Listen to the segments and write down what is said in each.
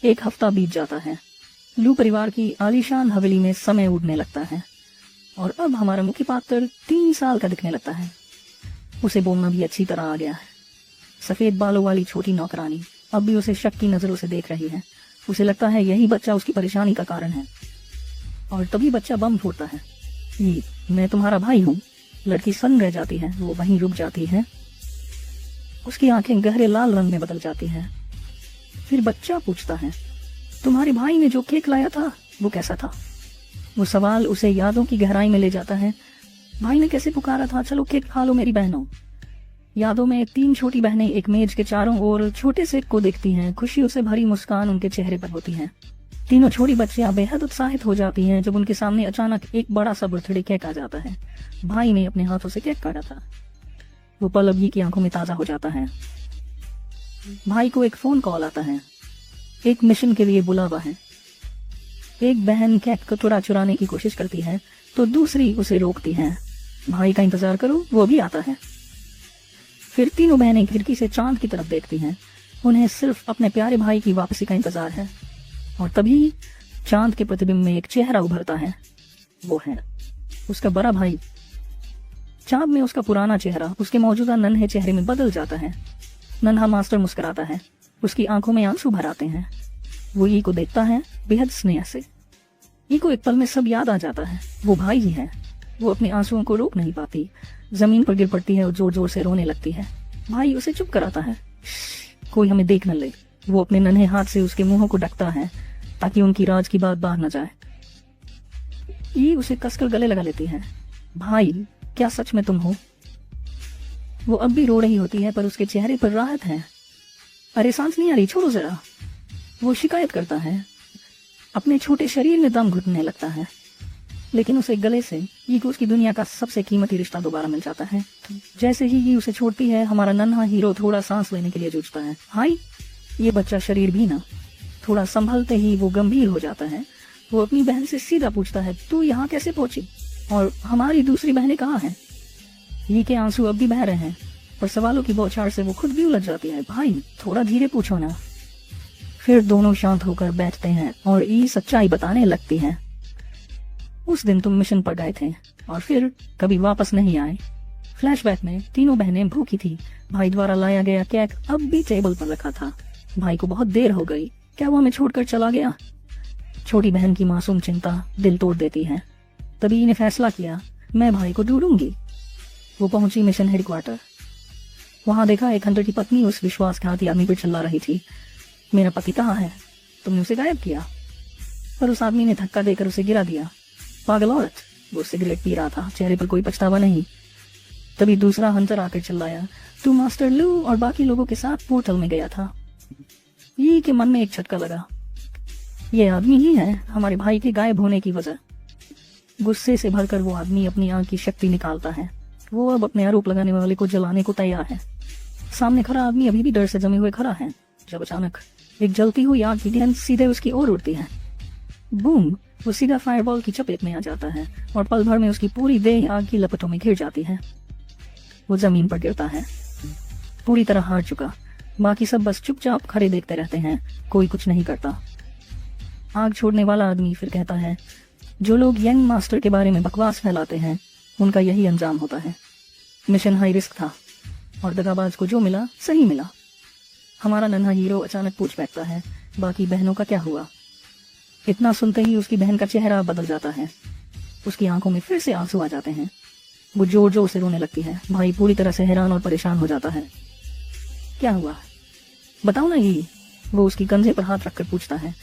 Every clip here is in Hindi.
एक हफ्ता बीत जाता है। लू परिवार की आलीशान हवेली में समय उड़ने लगता है और अब हमारा मुख्य पात्र 3 साल का दिखने लगता है। उसे बोलना भी अच्छी तरह आ गया है। सफेद बालों वाली छोटी नौकरानी अब भी उसे शक की नजरों से देख रही है। उसे लगता है यही बच्चा उसकी परेशानी का कारण है। और तभी बच्चा बम फोड़ता है। ये मैं तुम्हारा भाई हूँ। लड़की सन्न रह जाती है, वो वहीं रुक जाती है। उसकी आंखें गहरे लाल रंग में बदल जाती हैं। फिर बच्चा पूछता है, तुम्हारे भाई ने जो केक लाया था वो कैसा था? वो सवाल उसे यादों की गहराई में ले जाता है। भाई ने कैसे पुकारा था, चलो केक खा लो मेरी बहनों। यादों में 3 छोटी बहनें एक मेज के चारों ओर छोटे से को देखती हैं। खुशियों से भरी मुस्कान उनके चेहरे पर होती है। तीनों छोटी बच्चियां बेहद उत्साहित हो जाती हैं जब उनके सामने अचानक एक बड़ा सा बर्थडे केक आ जाता है। भाई ने अपने हाथों से केक काटा था। वो पल अभी की आंखों में ताजा हो जाता है। भाई को एक फोन कॉल आता है। एक मिशन के लिए बुलावा है। एक बहन केक को थोड़ा चुराने की कोशिश करती है तो दूसरी उसे रोकती है। भाई का इंतजार करो, वो भी आता है। फिर तीनों बहनें खिड़की से चांद की तरफ देखती हैं। उन्हें सिर्फ अपने प्यारे भाई की वापसी का इंतजार है। और तभी चांद के प्रतिबिंब में एक चेहरा उभरता है। वो है उसका बड़ा भाई। चांद में उसका पुराना चेहरा उसके मौजूदा नन्हे चेहरे में बदल जाता है। नन्हा मास्टर मुस्कुराता है। उसकी आंखों में आंसू भर आते हैं। वो ई को देखता है बेहद स्नेह से। ई को एक पल में सब याद आ जाता है। वो भाई ही है। वो अपने आंसुओं को रोक नहीं पाती। जमीन पर गिर पड़ती है और जोर जोर से रोने लगती है। भाई उसे चुप कराता है। कोई हमें देख न ले। वो अपने नन्हे हाथ से उसके मुंह को ढकता है ताकि उनकी राज की बात बाहर न जाए। ई उसे कसकर गले लगा लेती है। भाई, क्या सच में तुम हो? वो अब भी रो रही होती है पर उसके चेहरे पर राहत है। अरे सांस नहीं आ रही, छोड़ो जरा। वो शिकायत करता है। अपने छोटे शरीर में दम घुटने लगता है। लेकिन उसे गले से ई को उसकी दुनिया का सबसे कीमती रिश्ता दोबारा मिल जाता है। जैसे ही ये उसे छोड़ती है हमारा नन्हा हीरो थोड़ा सांस लेने के लिए जूझता है। भाई, ये बच्चा शरीर भी ना। थोड़ा संभलते ही वो गंभीर हो जाता है। वो अपनी बहन से सीधा पूछता है, तू यहाँ कैसे पहुंची? और हमारी दूसरी बहनें कहाँ हैं? ये के आंसू अब भी बह रहे हैं पर सवालों की बौछार से वो खुद भी उलझ जाती है। भाई, थोड़ा धीरे पूछो ना। फिर दोनों शांत होकर बैठते हैं और ई सच्चाई बताने लगती है। उस दिन तुम मिशन पर गए थे और फिर कभी वापस नहीं आए। फ्लैशबैक में तीनों बहनें भूखी थी। भाई द्वारा लाया गया केक अब भी टेबल पर रखा था। भाई को बहुत देर हो गई। क्या वो हमें छोड़कर चला गया? छोटी बहन की मासूम चिंता दिल तोड़ देती है। तभी ने फैसला किया, मैं भाई को ढूंढूंगी। वो पहुंची मिशन हेडक्वार्टर। वहां देखा एक हंटर की पत्नी उस विश्वासघाती आदमी पर चिल्ला रही थी, मेरा पति कहाँ है? तुमने उसे गायब किया। पर उस आदमी ने धक्का देकर उसे गिरा दिया। पागल औरत। वो सिगरेट पी रहा था, चेहरे पर कोई पछतावा नहीं। तभी दूसरा हंटर आकर चिल्लाया, तू मास्टर लू और बाकी लोगों के साथ पोर्टल में गया था। ये के मन में एक झटका लगा। ये आदमी ही है हमारे भाई के गायब होने की वजह। गुस्से से भरकर वो आदमी अपनी आंख की शक्ति निकालता है। वो अब अपने आरोप लगाने वाले को जलाने को तैयार है। सामने खड़ा आदमी अभी भी डर से जमे हुए खड़ा है जब अचानक एक जलती हुई आग की गेंद सीधे उसकी ओर उड़ती है। बूम! वो सीधा फायरबॉल की चपेट में आ जाता है और पल भर में उसकी पूरी देह आग की लपटों में घिर जाती है। वो जमीन पर गिरता है, पूरी तरह हार चुका। बाकी सब बस चुपचाप खड़े देखते रहते हैं, कोई कुछ नहीं करता। आग छोड़ने वाला आदमी फिर कहता है, जो लोग यंग मास्टर के बारे में बकवास फैलाते हैं उनका यही अंजाम होता है। मिशन हाई रिस्क था और दगाबाज को जो मिला सही मिला। हमारा नन्हा हीरो अचानक पूछ बैठता है, बाकी बहनों का क्या हुआ? इतना सुनते ही उसकी बहन का चेहरा बदल जाता है। उसकी आंखों में फिर से आंसू आ जाते हैं। वो जोर जोर से रोने लगती है। भाई पूरी तरह से हैरान और परेशान हो जाता है। क्या हुआ, बताओ ना। ये वो उसकी कंधे पर हाथ रखकर पूछता है।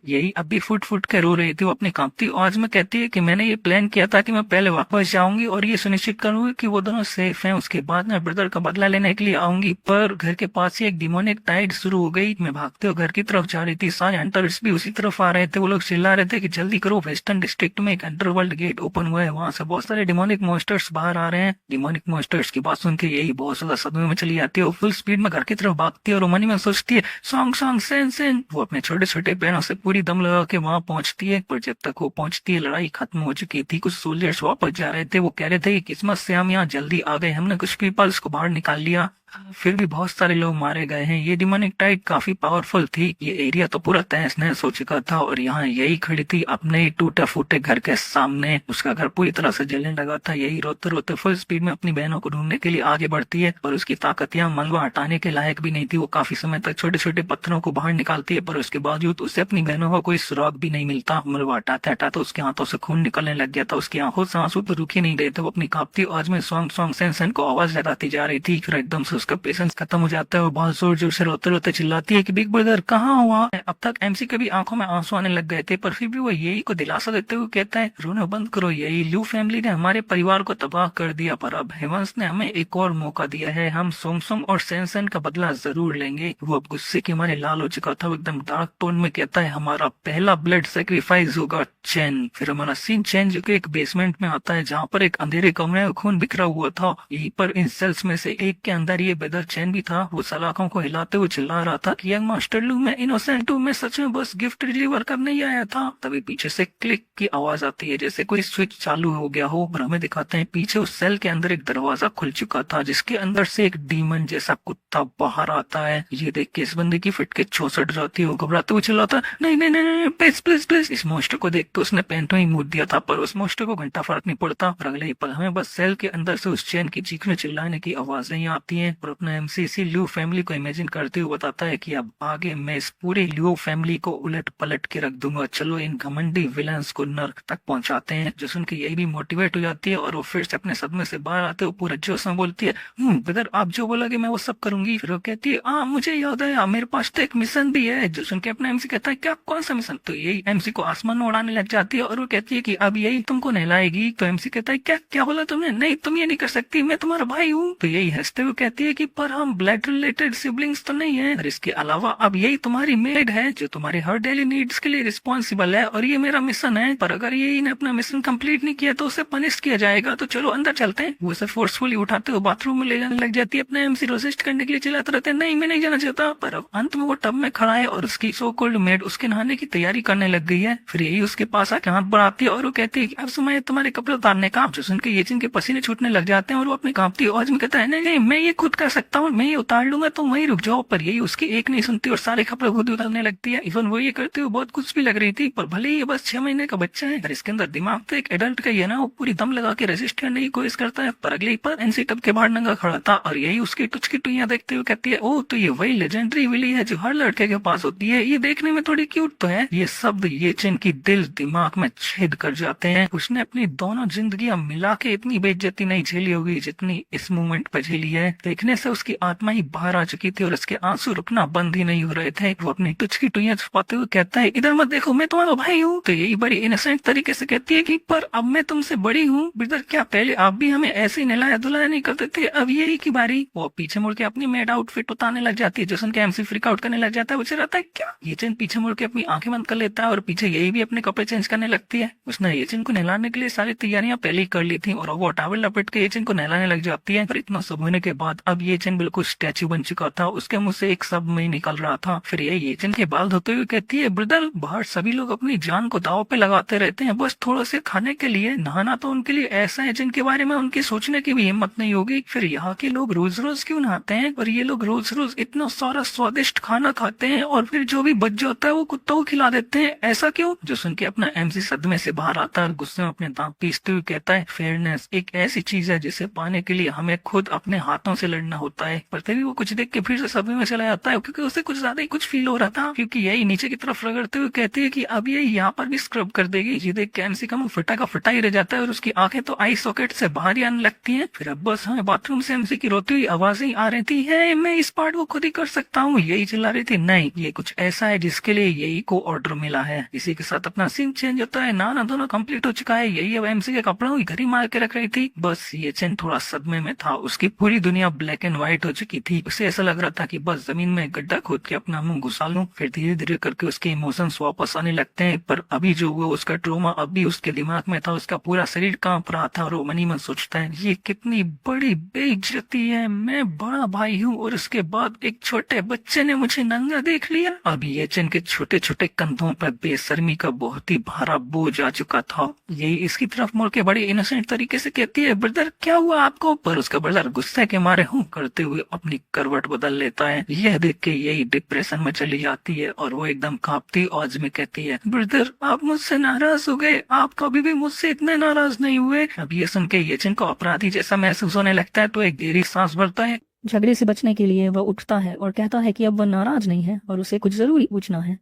यही अभी फुट फुट कर रो रही थी वो अपनी कांपती आवाज में। कहती है कि मैंने ये प्लान किया था कि मैं पहले वापस जाऊंगी और ये सुनिश्चित करूंगी कि वो दोनों सेफ हैं, उसके बाद मैं ब्रदर का बदला लेने के लिए आऊंगी। पर घर के पास ही एक डिमोनिक टाइड शुरू हो गई। मैं भागते हुए घर की तरफ जा रही थी। सारे हंटर्स भी उसी तरफ आ रहे थे। वो लोग चिल्ला रहे थे कि जल्दी करो, वेस्टर्न डिस्ट्रिक्ट में एक अंडरवर्ल्ड गेट ओपन हुआ है, वहां से बहुत सारे डिमोनिक मॉन्स्टर्स बाहर आ रहे हैं। डिमोनिक मॉन्स्टर्स की बात सुन के यही बहुत ज्यादा सदमे में चली जाती है। वो फुल स्पीड में घर की तरफ भागती है और मनी में सोचती है, सॉन्ग सॉन्ग सेन सेन। वो अपने छोटे छोटे पैरों से पूरी दम लगा के वहां पहुंचती है। पर जब तक वो पहुंचती है लड़ाई खत्म हो चुकी थी। कुछ सोल्जर्स वापस जा रहे थे। वो कह रहे थे कि किस्मत से हम यहाँ जल्दी आ गए, हमने कुछ पीपल्स को बाहर निकाल लिया। फिर भी बहुत सारे लोग मारे गए हैं। ये डिमोनिक टाइड काफी पावरफुल थी। ये एरिया तो पूरा तहस नहस हो चुका था और यहाँ यही खड़ी थी अपने ही टूटे फूटे घर के सामने। उसका घर पूरी तरह से जलने लगा था। यही रोते रोते फुल स्पीड में अपनी बहनों को ढूंढने के लिए आगे बढ़ती है, पर उसकी ताकत यहाँ मलबा हटाने के लायक भी नहीं थी। वो काफी समय तक छोटे छोटे पत्थरों को बाहर निकालती है, पर उसके बावजूद उसे अपनी बहनों का कोई सुराग भी नहीं मिलता। मलबा हटाते हटाते उसके हाथों से खून निकलने लग गया था। उसकी आंखों से आंसू तो रुक ही नहीं रहे थे। वो अपनी कांपती आवाज में सॉन्ग सॉन्ग सेंसन को आवाज लगाती जा रही थी। फिर एकदम से उसका पेशेंस खत्म हो जाता है और बहुत जोर जोर से रोते रोते चिल्लाती है कि बिग ब्रदर कहाँ हुआ। अब तक एमसी के भी आंखों में आंसू आने लग गए थे, पर फिर भी वो यही को दिलासा देते हुए कहता है रोना बंद करो, यही ल्यू फैमिली ने हमारे परिवार को तबाह कर दिया, पर अब हेवंस ने हमें एक और मौका दिया है। हम सोंगसोंग और सेंसन का बदला जरूर लेंगे। वो अब गुस्से के मारे लाल हो चुका था। वो एकदम डार्क टोन में कहता है हमारा पहला ब्लड सेक्रीफाइस होगा चैन। फिर हमारा सीन चेंज होकर एक बेसमेंट में आता है जहाँ पर एक अंधेरे कमरे में खून बिखरा हुआ था। यहीं पर इन सेल्स में से एक के अंदर ये बेदर चैन भी था। वो सलाखों को हिलाते हुए चिल्ला रहा था कि यंग मास्टर लू, मैं इनोसेंट हूँ, मैं सच में बस गिफ्ट डिलीवर करने ही आया था। तभी पीछे से क्लिक की आवाज आती है जैसे कोई स्विच चालू हो गया हो, और हमें दिखाते हैं पीछे उस सेल के अंदर एक दरवाजा खुल चुका था जिसके अंदर से एक डीमन जैसा कुत्ता बाहर आता है। ये देख के इस बंदे की फिट के 64 जाती है। वो घबराते हुए चिल्लाता नहीं नहीं नहीं प्लीज प्लीज प्लीज। इस मोस्टर को देख के उसने पैंटों ही मूड दिया था, पर उस मोस्टर को घंटा फर्क नहीं पड़ता। और अगले ही पल हमें बस सेल के अंदर से उस चैन की चीखने चिल्लाने की आवाजें ही आती हैं। और अपना एमसीसी ल्यू फैमिली को इमेजिन करते हुए बताता है कि अब आगे मैं इस पूरे ल्यू फैमिली को उलट पलट के रख दूंगा। चलो इन घमंडी विलन्स को नर्क तक पहुंचाते हैं। जो सुन के यही भी मोटिवेट हो जाती है और वो फिर से अपने सदमे से बाहर आते हुए पूरा जोश में बोलती है ब्रदर आप जो बोलोगे मैं वो सब करूंगी। फिर वो कहती है मुझे याद है मेरे पास तो एक मिशन भी है। जो सुन के अपना एमसी कहता है क्या कौन सा मिशन। तो यही एमसी को आसमान में उड़ाने लग जाती है और वो कहती है कि अब यही तुमको नहलाएगी। तो एमसी कहता है क्या क्या बोला तुमने, नहीं तुम ये नहीं कर सकती, मैं तुम्हारा भाई हूँ। तो यही हंसते हुए कहती है कि पर हम ब्लड रिलेटेड सिबलिंग्स तो नहीं है, और इसके अलावा अब यही तुम्हारी मेड है जो तुम्हारे हर डेली नीड्स के लिए रिस्पॉन्सिबल है, और ये मेरा मिशन है। पर अगर ये ने अपना मिशन कंप्लीट नहीं किया तो उसे पनिश किया जाएगा। तो चलो अंदर चलते हैं। वो उसे फोर्सफुली उठाते हुए बाथरूम में ले जाने लग जाती है। अपने एमसी रेसिस्ट करने के लिए चिल्लाते रहते हैं नहीं मैं नहीं जाना चाहता। पर अब अंत में वो टब में खड़ा है और उसकी सो कॉल्ड मेड उसके नहाने की तैयारी करने लग गई है। फिर यही उसके पास आके हाथ बढ़ाती है और वो कहती है कि अब समय तुम्हारे कपड़े उतारने का। जो सुन के ये जिनके पसीने छूटने लग जाते हैं और वो अपनी कांपती आवाज में कहता है नहीं नहीं मैं ये खुद कर सकता हूँ, मैं ये उतार लूंगा, तुम वहीं रुक जाओ। पर यही उसकी एक नहीं सुनती और सारे कपड़े खुद उतारने लगती है। इवन वो ये करते हुए बहुत कुछ भी लग रही थी, पर भले ही ये बस 6 महीने का बच्चा है और इसके अंदर दिमाग तो एक एडल्ट का ही है ना। वो पूरी दम लगा के रेजिस्ट करने की कोशिश करता है। पर अगले ही पर एनसी टब के बाहर नंगा खड़ा था और यही उसकी टुच की टुइयां देखते हुए कहती है ओ तो ये वही लेजेंडरी विली है जो हर लड़के के पास होती है, ये देखने में थोड़ी क्यूट तो है। ये शब्द ये चिन की दिल दिमाग में छेद कर जाते हैं। उसने अपनी दोनों जिंदगियां मिला के इतनी बेइज्जती नहीं झेली होगी जितनी इस मूवमेंट पर झेली है। देखने से उसकी आत्मा ही बाहर आ चुकी थी और उसके आंसू रुकना बंद ही नहीं हो रहे थे। वो अपनी टुच की टुइयां छुपाते हुए कहता है इधर मत देखो मैं तुम्हारा भाई हूँ। तो यही बड़ी इनोसेंट तरीके से कहती है कि पर अब मैं तुमसे बड़ी हूँ ब्रदर, क्या पहले आप भी हमें ऐसे ही नहलाया धुलाया नहीं करते थे, अब यही की बारी। वो पीछे मुड़ के अपनी मेड आउटफिट उतारने लग जाती है। जो सुन के एमसी फ्रीक आउट करने लग जाता है। उसे रहता है क्या। ये चिन पीछे मुड़ के अपनी आंखें बंद कर लेता है और पीछे यही भी अपने कपड़े चेंज करने लगती है। उसने ये चिन को नहलाने के लिए सारी तैयारियां पहले ही कर ली थी और वो टॉवल लपेट के ये चिन को नहलाने लग जाती है। पर इतना सब होने के बाद अब ये चिन बिल्कुल स्टैचू बन चुका था। उसके मुंह से एक शब्द नहीं निकल रहा था। फिर ये चिन के बाल धोते हुए कहती है ब्रदर बाहर सभी लोग अपनी जान को दाव पे लगाते रहते हैं बस थोड़ा से खाने के लिए। नहाना तो उनके लिए ऐसा है जिनके बारे में उनकी सोचने की भी हिम्मत नहीं होगी। फिर यहाँ के लोग रोज रोज क्यों नहाते हैं और ये लोग रोज रोज इतना सारा स्वादिष्ट खाना खाते हैं और फिर जो भी बच जाता है वो कुत्तों को खिला देते हैं, ऐसा क्यों। जो सुन के अपना एमसी सदमे से बाहर आता है, गुस्से में अपने दांत पीसते हुए कहता है फेयरनेस एक ऐसी चीज है जिसे पाने के लिए हमें खुद अपने हाथों से लड़ना होता है। पर तभी वो कुछ देख के फिर से सदमे में चला जाता है क्योंकि उसे कुछ ज्यादा ही कुछ फील हो रहा था। क्योंकि यही नीचे की तरफ रगड़ते हुए कहती है कि अब ये यहाँ पर भी स्क्रब कर देगी। ये देख के एमसी का मुंह फटा का फटा ही रह जाता है और उसकी आंखें तो आई सॉकेट से बाहर ही आने लगती हैं। फिर अब बस हमें बाथरूम से एमसी की रोती हुई आवाजें आ रही थी है मैं इस पार्ट को खुद ही कर सकता हूँ। यही चिल्ला रही थी नहीं ये कुछ ऐसा है जिसके लिए यही को ऑर्डर मिला है। इसी के साथ अपना सीन चेंज होता है। ना दोनों कंप्लीट हो चुका है। यही अब एमसी के कपड़ों की घड़ी मार के रख रही थी। बस ये चेन थोड़ा सदमे में था। उसकी पूरी दुनिया ब्लैक एंड व्हाइट हो चुकी थी। उसे ऐसा लग रहा था कि बस जमीन में गड्ढा खोद के अपना मुंह घुसा लूं। फिर धीरे धीरे करके उसके इमोशंस वापस आने लगते हैं। पर अभी जो हुआ उसका ट्रोमा अभी उसके दिमाग में था। उसका पूरा शरीर कांप रहा था और वो मनी मन सोचता है ये कितनी बड़ी बेइज्जती है। मैं बड़ा भाई हूँ और उसके बाद एक छोटे बच्चे ने मुझे नंगा देख लिया। अभी ये चेन के छोटे छोटे कंधों पर बेशर्मी का बहुत ही भारा बोझ आ चुका था। यही इसकी तरफ मुड़ के बड़ी इनोसेंट तरीके से कहती है ब्रदर क्या हुआ आपको। पर उसका ब्रदर गुस्से के मारे हूँ करते हुए अपनी करवट बदल लेता है। यह देख के यही डिप्रेशन में चली जाती है और वो एकदम कांपती आवाज में कहती है, ब्रदर आप मुझसे नाराज हो गए, आप कभी भी मुझसे इतने नाराज नहीं हुए। अब ये सुन के ये को अपराधी जैसा महसूस होने लगता है तो एक गहरी सांस भरता है। झगड़े से बचने के लिए वह उठता है और कहता है कि अब वह नाराज नहीं है और उसे कुछ जरूरी पूछना है।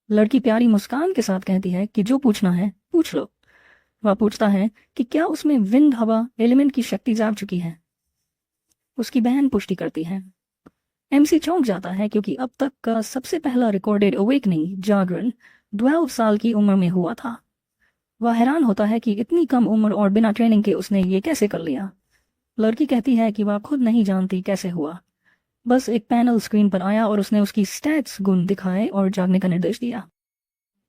लड़की प्यारी मुस्कान के साथ कहती है कि जो पूछना है पूछ लो। वह पूछता है कि क्या उसमें विंड हवा एलिमेंट की शक्ति जाग चुकी है। उसकी बहन पुष्टि करती है। एमसी चौंक जाता है क्योंकि अब तक का सबसे पहला रिकॉर्डेड अवेकनिंग जागरण 12 साल की उम्र में हुआ था। वह हैरान होता है कि इतनी कम उम्र और बिना ट्रेनिंग के उसने ये कैसे कर लिया। लड़की कहती है कि वह खुद नहीं जानती कैसे हुआ, बस एक पैनल स्क्रीन पर आया और उसने उसकी स्टैट्स गुण दिखाए और जागने का निर्देश दिया।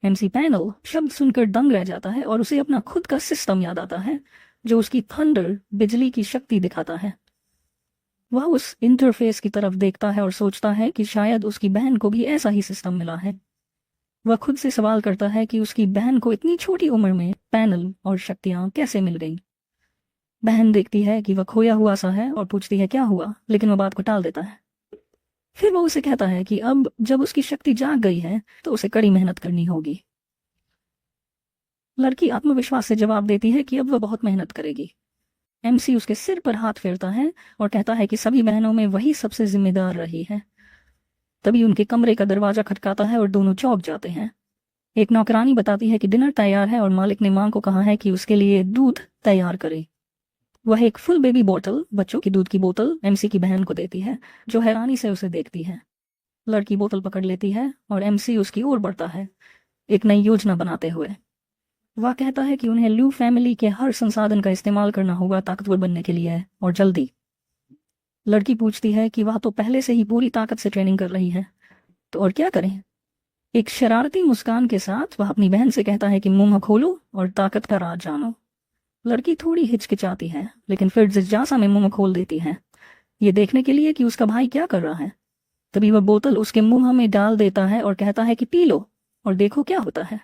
एमसी पैनल शब्द सुनकर दंग रह जाता है और उसे अपना खुद का सिस्टम याद आता है जो उसकी थंडर बिजली की शक्ति दिखाता है। वह उस इंटरफेस की तरफ देखता है और सोचता है कि शायद उसकी बहन को भी ऐसा ही सिस्टम मिला है। वह खुद से सवाल करता है कि उसकी बहन को इतनी छोटी उम्र में पैनल और शक्तियां कैसे मिल गईं। बहन देखती है कि वह खोया हुआ सा है और पूछती है क्या हुआ, लेकिन वह बात को टाल देता है। फिर वो उसे कहता है कि अब जब उसकी शक्ति जाग गई है तो उसे कड़ी मेहनत करनी होगी। लड़की आत्मविश्वास से जवाब देती है कि अब वह बहुत मेहनत करेगी। एमसी उसके सिर पर हाथ फेरता है और कहता है कि सभी बहनों में वही सबसे जिम्मेदार रही है। तभी उनके कमरे का दरवाजा खटकाता है और दोनों चौंक जाते हैं। एक नौकरानी बताती है कि डिनर तैयार है और मालिक ने मां को कहा है कि उसके लिए दूध तैयार करे। वह एक फुल बेबी बोतल, बच्चों की दूध की बोतल, एमसी की बहन को देती है, जो हैरानी से उसे देखती है। लड़की बोतल पकड़ लेती है और एमसी उसकी ओर बढ़ता है, एक नई योजना बनाते हुए। वह कहता है कि उन्हें लू फैमिली के हर संसाधन का इस्तेमाल करना होगा ताकतवर बनने के लिए, और जल्दी। लड़की पूछती है कि वह तो पहले से ही पूरी ताकत से ट्रेनिंग कर रही है, तो और क्या करें। एक शरारती मुस्कान के साथ वह अपनी बहन से कहता है कि मुंह खोलो और ताकत का राज जानो। लड़की थोड़ी हिचकिचाती है, लेकिन फिर जिज्ञासा में मुंह खोल देती है, ये देखने के लिए कि उसका भाई क्या कर रहा है। तभी वह बोतल उसके मुंह में डाल देता है और कहता है कि पी लो और देखो क्या होता है।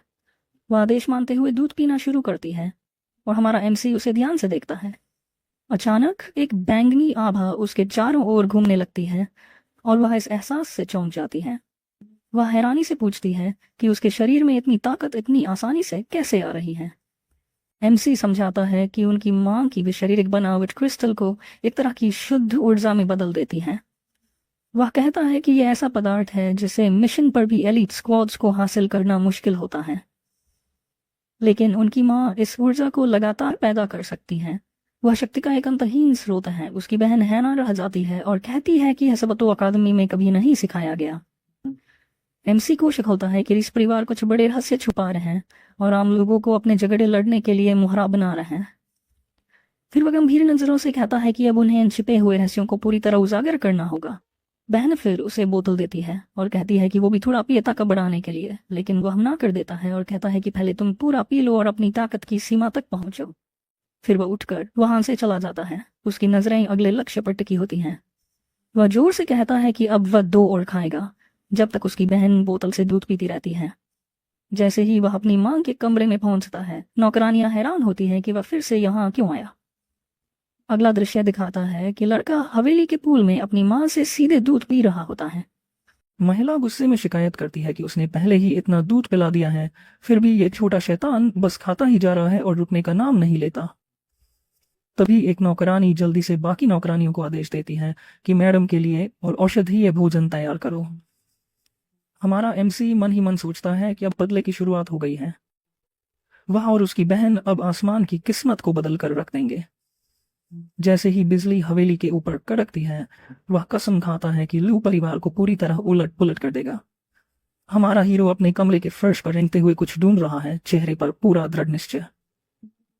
वह आदेश मानते हुए दूध पीना शुरू करती है और हमारा एमसी उसे ध्यान से देखता है। अचानक एक बैंगनी आभा उसके चारों ओर घूमने लगती है और वह इस एहसास से चौंक जाती है। वह हैरानी से पूछती है कि उसके शरीर में इतनी ताकत इतनी आसानी से कैसे आ रही है। एमसी समझाता है कि उनकी मां की विशारीरिक बनावट क्रिस्टल को एक तरह की शुद्ध ऊर्जा में बदल देती है। वह कहता है कि यह ऐसा पदार्थ है जिसे मिशन पर भी एलीट स्क्वाड्स को हासिल करना मुश्किल होता है, लेकिन उनकी मां इस ऊर्जा को लगातार पैदा कर सकती है। वह शक्ति का एक अंतहीन स्रोत है। उसकी बहन हैरान रह जाती है और कहती है कि यह सब तो अकादमी में कभी नहीं सिखाया गया। एमसी को शक होता है कि इस परिवार कुछ बड़े रहस्य छुपा रहे हैं और आम लोगों को अपने झगड़े लड़ने के लिए मुहरा बना रहे हैं। फिर वह गंभीर नजरों से कहता है कि अब उन्हें इन छिपे हुए रहस्यों को पूरी तरह उजागर करना होगा। बहन फिर उसे बोतल देती है और कहती है कि वो भी थोड़ा पिए ताकत बढ़ाने के लिए, लेकिन वह मना कर देता है और कहता है कि पहले तुम पूरा पी लो और अपनी ताकत की सीमा तक पहुंचो। फिर वह उठकर वहां से चला जाता है। उसकी नजरें अगले लक्ष्य पर टिकी होती हैं। वह जोर से कहता है कि अब वह 2 और खाएगा, जब तक उसकी बहन बोतल से दूध पीती रहती है। जैसे ही वह अपनी मां के कमरे में पहुंचता है, नौकरानियां हैरान होती हैं कि वह फिर से यहाँ क्यों आया। अगला दृश्य दिखाता है कि लड़का हवेली के पूल में अपनी मां से सीधे दूध पी रहा होता है। महिला गुस्से में शिकायत करती है कि उसने पहले ही इतना दूध पिला दिया है, फिर भी ये छोटा शैतान बस खाता ही जा रहा है और रुकने का नाम नहीं लेता। तभी एक नौकरानी जल्दी से बाकी नौकरानियों को आदेश देती है कि मैडम के लिए और औषधीय भोजन तैयार करो। हमारा एमसी मन ही मन सोचता है कि अब बदले की शुरुआत हो गई है। वह और उसकी बहन अब आसमान की किस्मत को बदल कर रख देंगे। जैसे ही बिजली हवेली के ऊपर कड़कती है, वह कसम खाता है कि लू परिवार को पूरी तरह उलट पुलट कर देगा। हमारा हीरो अपने कमरे के फर्श पर रेंगते हुए कुछ ढूंढ रहा है, चेहरे पर पूरा दृढ़ निश्चय।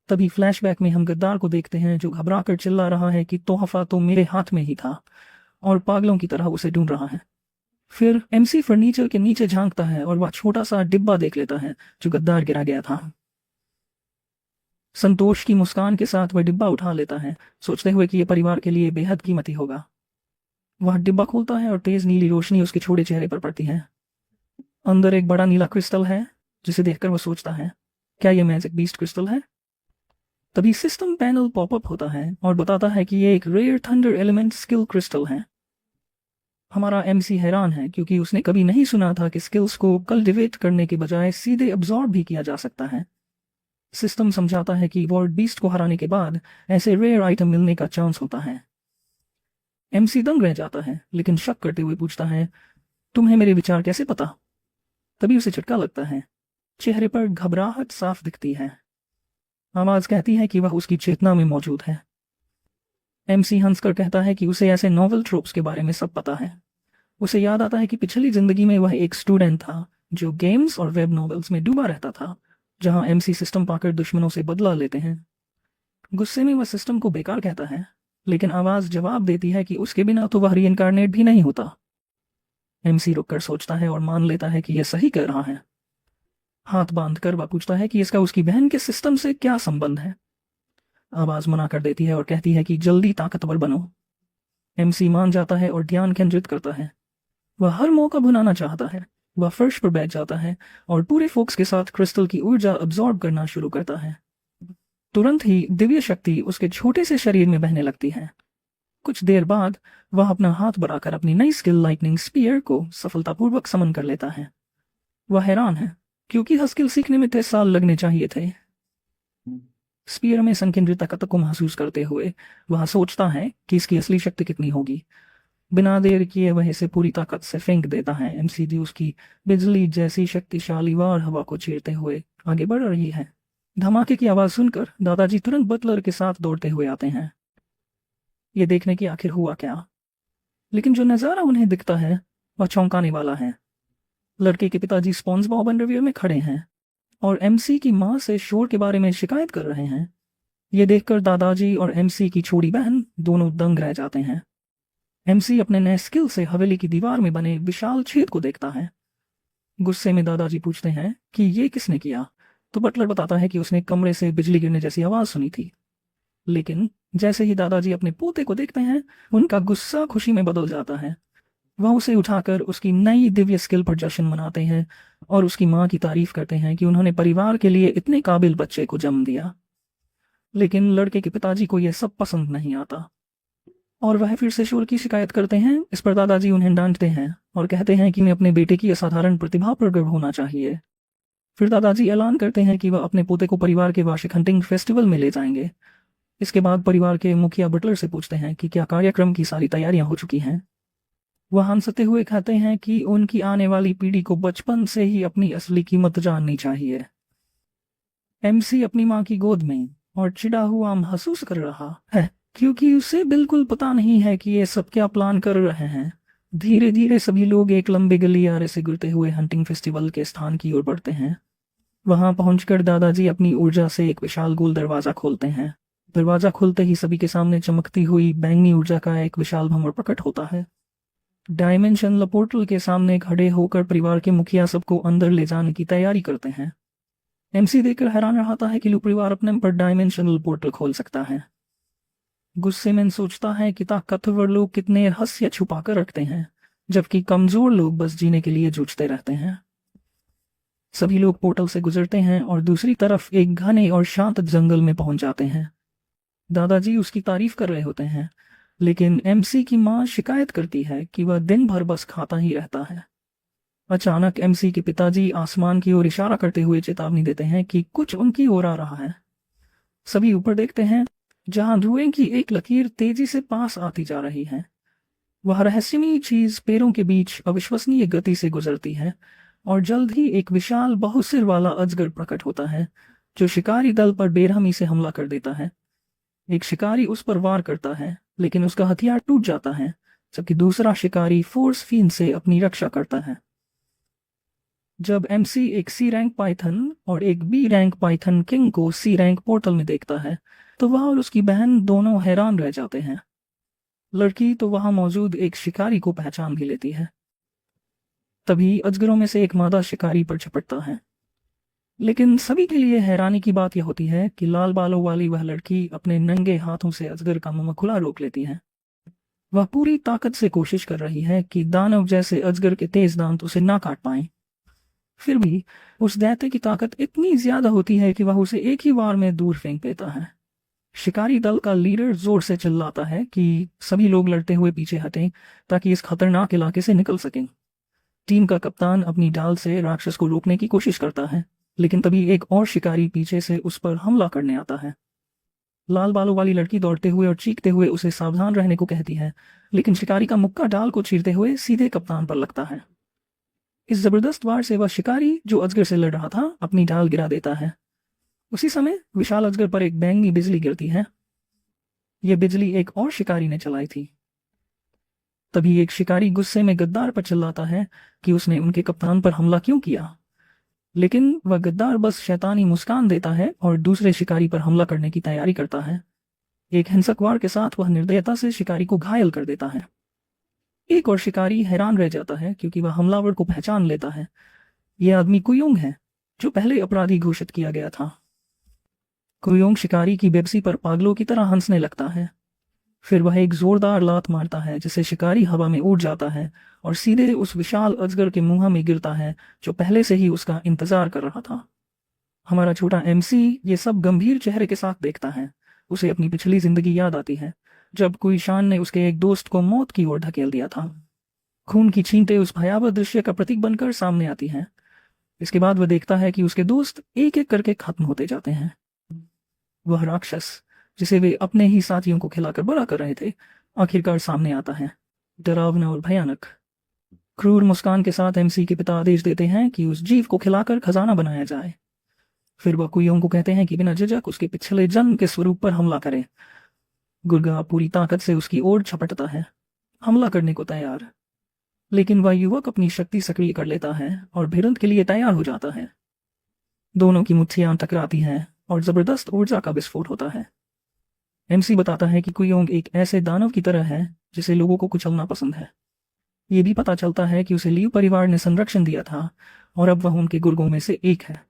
तभी फ्लैशबैक में हम गद्दार को देखते हैं जो घबरा कर चिल्ला रहा है कि तोहफा तो मेरे हाथ में ही था, और पागलों की तरह उसे ढूंढ रहा है। फिर एमसी फर्नीचर के नीचे झांकता है और वह छोटा सा डिब्बा देख लेता है जो गद्दार गिरा गया था। संतोष की मुस्कान के साथ वह डिब्बा उठा लेता है, सोचते हुए कि यह परिवार के लिए बेहद कीमती होगा। वह डिब्बा खोलता है और तेज नीली रोशनी उसके छोटे चेहरे पर पड़ती है। अंदर एक बड़ा नीला क्रिस्टल है, जिसे देखकर वह सोचता है, क्या यह मैजिक बीस्ट क्रिस्टल है? तभी सिस्टम पैनल पॉपअप होता है और बताता है कि ये एक rare thunder element skill crystal है। हमारा एमसी हैरान है क्योंकि उसने कभी नहीं सुना था कि स्किल्स को कल्टिवेट करने के बजाय सीधे अब्जॉर्ब भी किया जा सकता है। सिस्टम समझाता है कि वर्ल्ड बीस्ट को हराने के बाद ऐसे रेयर आइटम मिलने का चांस होता है। एमसी दंग रह जाता है लेकिन शक करते हुए पूछता है, तुम्हें मेरे विचार कैसे पता? तभी उसे झटका लगता है। चेहरे पर घबराहट साफ दिखती है। आवाज कहती है कि वह उसकी चेतना में मौजूद है। एमसी हंसकर कहता है कि उसे ऐसे नॉवल ट्रोप्स के बारे में सब पता है। उसे याद आता है कि पिछली जिंदगी में वह एक स्टूडेंट था जो गेम्स और वेब नॉवेल्स में डूबा रहता था, जहां एमसी सिस्टम पाकर दुश्मनों से बदला लेते हैं। गुस्से में वह सिस्टम को बेकार कहता है, लेकिन आवाज जवाब देती है कि उसके बिना तो वह रीइंकारनेट भी नहीं होता। एमसी रुककर सोचता है और मान लेता है कि यह सही कह रहा है। हाथ बांधकर वह पूछता है कि इसका उसकी बहन के सिस्टम से क्या संबंध है। आवाज मना कर देती है और कहती है कि जल्दी ताकतवर बनो। एमसी मान जाता है और ध्यान केंद्रित करता है। वह हर मौका भुनाना चाहता है। वह फर्श पर बैठ जाता है और पूरे फोक्स के साथ क्रिस्टल की ऊर्जा अब्सॉर्ब करना शुरू करता है। तुरंत ही दिव्य शक्ति उसके छोटे से शरीर में बहने लगती है। कुछ देर बाद वह अपना हाथ बढ़ाकर अपनी नई स्किल लाइटनिंग स्पीयर को सफलतापूर्वक समन कर लेता है। वह हैरान है क्योंकि हर स्किल सीखने में 3 साल लगने चाहिए थे। स्पीयर में संकेंद्रित ताकत को महसूस करते हुए वह सोचता है कि इसकी असली शक्ति कितनी होगी। बिना देर किए वह इसे पूरी ताकत से फेंक देता है। एमसीडी उसकी बिजली जैसी शक्तिशाली वार हवा को चीरते हुए आगे बढ़ रही है। धमाके की आवाज सुनकर दादाजी तुरंत बटलर के साथ दौड़ते हुए आते हैं, ये देखने की आखिर हुआ क्या। लेकिन जो नजारा उन्हें दिखता है वह चौंकाने वाला है। लड़के के पिताजी स्पॉन्ज बॉब अंडरवियर में खड़े हैं और एमसी की मां से शोर के बारे में शिकायत कर रहे हैं। ये देखकर दादाजी और एमसी की छोटी बहन दोनों दंग रह जाते हैं। एमसी अपने नए स्किल से हवेली की दीवार में बने विशाल छेद को देखता है। गुस्से में दादाजी पूछते हैं कि ये किसने किया, तो बटलर बताता है कि उसने कमरे से बिजली गिरने जैसी आवाज सुनी थी। लेकिन जैसे ही दादाजी अपने पोते को देखते हैं उनका गुस्सा खुशी में बदल जाता है। वह उसे उठाकर उसकी नई दिव्य स्किल पर जश्न मनाते हैं और उसकी मां की तारीफ करते हैं कि उन्होंने परिवार के लिए इतने काबिल बच्चे को जन्म दिया। लेकिन लड़के के पिताजी को यह सब पसंद नहीं आता और वह फिर से शोर की शिकायत करते हैं। इस पर दादाजी उन्हें डांटते हैं और कहते हैं कि उन्हें अपने बेटे की असाधारण प्रतिभा पर गर्व होना चाहिए। फिर दादाजी ऐलान करते हैं कि वह अपने पोते को परिवार के वार्षिक हंटिंग फेस्टिवल में ले जाएंगे। इसके बाद परिवार के मुखिया बटलर से पूछते हैं कि क्या कार्यक्रम की सारी तैयारियां हो चुकी हैं। वह हंसते हुए कहते हैं कि उनकी आने वाली पीढ़ी को बचपन से ही अपनी असली कीमत जाननी चाहिए। एमसी अपनी मां की गोद में और चिढ़ा हुआ महसूस कर रहा है क्योंकि उसे बिल्कुल पता नहीं है कि ये सब क्या प्लान कर रहे हैं। धीरे धीरे सभी लोग एक लंबे गलियारे से गुजरते हुए हंटिंग फेस्टिवल के स्थान की ओर बढ़ते हैं। वहां पहुंचकर दादाजी अपनी ऊर्जा से एक विशाल गोल दरवाजा खोलते हैं। दरवाजा खुलते ही सभी के सामने चमकती हुई बैंगनी ऊर्जा का एक विशाल भंवर प्रकट होता है। डायमेंशनल पोर्टल के सामने खड़े होकर परिवार के मुखिया सबको अंदर ले जाने की तैयारी करते हैं। एमसी देखकर हैरान रहता है कि लू परिवार अपने पर डायमेंशनल पोर्टल खोल सकता है। गुस्से में सोचता है कि ताकतवर लोग कितने रहस्य छुपा कर रखते हैं, जबकि कमजोर लोग बस जीने के लिए जूझते रहते हैं। सभी लोग पोर्टल से गुजरते हैं और दूसरी तरफ एक घने और शांत जंगल में पहुंच जाते हैं। दादाजी उसकी तारीफ कर रहे होते हैं, लेकिन एमसी की मां शिकायत करती है कि वह दिन भर बस खाता ही रहता है। अचानक एमसी के पिताजी आसमान की ओर इशारा करते हुए चेतावनी देते हैं कि कुछ उनकी ओर आ रहा है। सभी ऊपर देखते हैं जहां धुएं की एक लकीर तेजी से पास आती जा रही है। वह रहस्यमयी चीज पैरों के बीच अविश्वसनीय गति से गुजरती है और जल्द ही एक विशाल बहुसिर वाला अजगर प्रकट होता है जो शिकारी दल पर बेरहमी से हमला कर देता है। एक शिकारी उस पर वार करता है लेकिन उसका हथियार टूट जाता है, जबकि दूसरा शिकारी फोर्स फील्ड से अपनी रक्षा करता है। जब एमसी एक सी रैंक पाइथन और एक बी रैंक पाइथन किंग को सी रैंक पोर्टल में देखता है तो वह और उसकी बहन दोनों हैरान रह जाते हैं। लड़की तो वहां मौजूद एक शिकारी को पहचान भी लेती है। तभी अजगरों में से एक मादा शिकारी पर झपटता है। लेकिन सभी के लिए हैरानी की बात यह होती है कि लाल बालों वाली वह लड़की अपने नंगे हाथों से अजगर का मुंह खुला रोक लेती है। वह पूरी ताकत से कोशिश कर रही है कि दानव जैसे अजगर के तेज दांत उसे ना काट पाएं। फिर भी उस दैत्य की ताकत इतनी ज्यादा होती है कि वह उसे एक ही वार में दूर फेंक देता है। शिकारी दल का लीडर जोर से चिल्लाता है कि सभी लोग लड़ते हुए पीछे हटें ताकि इस खतरनाक इलाके से निकल सकें। टीम का कप्तान अपनी ढाल से राक्षस को रोकने की कोशिश करता है, लेकिन तभी एक और शिकारी पीछे से उस पर हमला करने आता है। लाल बालों वाली लड़की दौड़ते हुए और चीखते हुए उसे सावधान रहने को कहती है, लेकिन शिकारी का मुक्का ढाल को चीरते हुए सीधे कप्तान पर लगता है। इस जबरदस्त वार से वह शिकारी जो अजगर से लड़ रहा था अपनी ढाल गिरा देता है। उसी समय विशाल अजगर पर एक बैंगनी बिजली गिरती है। यह बिजली एक और शिकारी ने चलाई थी। तभी एक शिकारी गुस्से में गद्दार पर चिल्लाता है कि उसने उनके कप्तान पर हमला क्यों किया, लेकिन वह गद्दार बस शैतानी मुस्कान देता है और दूसरे शिकारी पर हमला करने की तैयारी करता है। एक हिंसक वार के साथ वह निर्दयता से शिकारी को घायल कर देता है। एक और शिकारी हैरान रह जाता है क्योंकि वह हमलावर को पहचान लेता है। यह आदमी कुयोंग है, जो पहले अपराधी घोषित किया गया था। कुयोंग शिकारी की बेबसी पर पागलों की तरह हंसने लगता है। फिर वह एक जोरदार लात मारता है जिससे शिकारी हवा में उड़ जाता है और सीधे उस विशाल अजगर के मुंह में गिरता है जो पहले से ही उसका इंतजार कर रहा था। हमारा छोटा एमसी ये सब गंभीर चेहरे के साथ देखता है। उसे अपनी पिछली जिंदगी याद आती है, जब कोई शान ने उसके एक दोस्त को मौत की ओर धकेल दिया था। खून की छींटें उस भयावह दृश्य का प्रतीक बनकर सामने आती हैं। इसके बाद वह देखता है कि उसके दोस्त एक एक करके खत्म होते जाते हैं। वह राक्षस जिसे वे अपने ही साथियों को खिलाकर बड़ा कर रहे थे, आखिरकार सामने आता है, डरावना और भयानक। क्रूर मुस्कान के साथ एमसी के पिता आदेश देते हैं कि उस जीव को खिलाकर खजाना बनाया जाए। फिर वह कुयोंग को कहते हैं कि बिना झिझक उसके पिछले जन्म के स्वरूप पर हमला करें। गुर्गा पूरी ताकत से उसकी ओर झपटता है, हमला करने को तैयार, लेकिन वह युवक अपनी शक्ति सक्रिय कर लेता है और भिड़ंत के लिए तैयार हो जाता है। दोनों की मुट्ठियां टकराती हैं और जबरदस्त ऊर्जा का विस्फोट होता है। एमसी बताता है कि कुयोंग एक ऐसे दानव की तरह है जिसे लोगों को कुचलना पसंद है। ये भी पता चलता है कि उसे लियू परिवार ने संरक्षण दिया था और अब वह उनके गुर्गों में से एक है।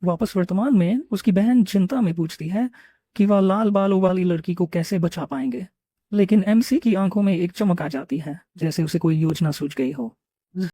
वापस वर्तमान में उसकी बहन चिंता में पूछती है कि वह लाल बालों वाली लड़की को कैसे बचा पाएंगे, लेकिन एमसी की आंखों में एक चमक आ जाती है, जैसे उसे कोई योजना सूझ गई हो।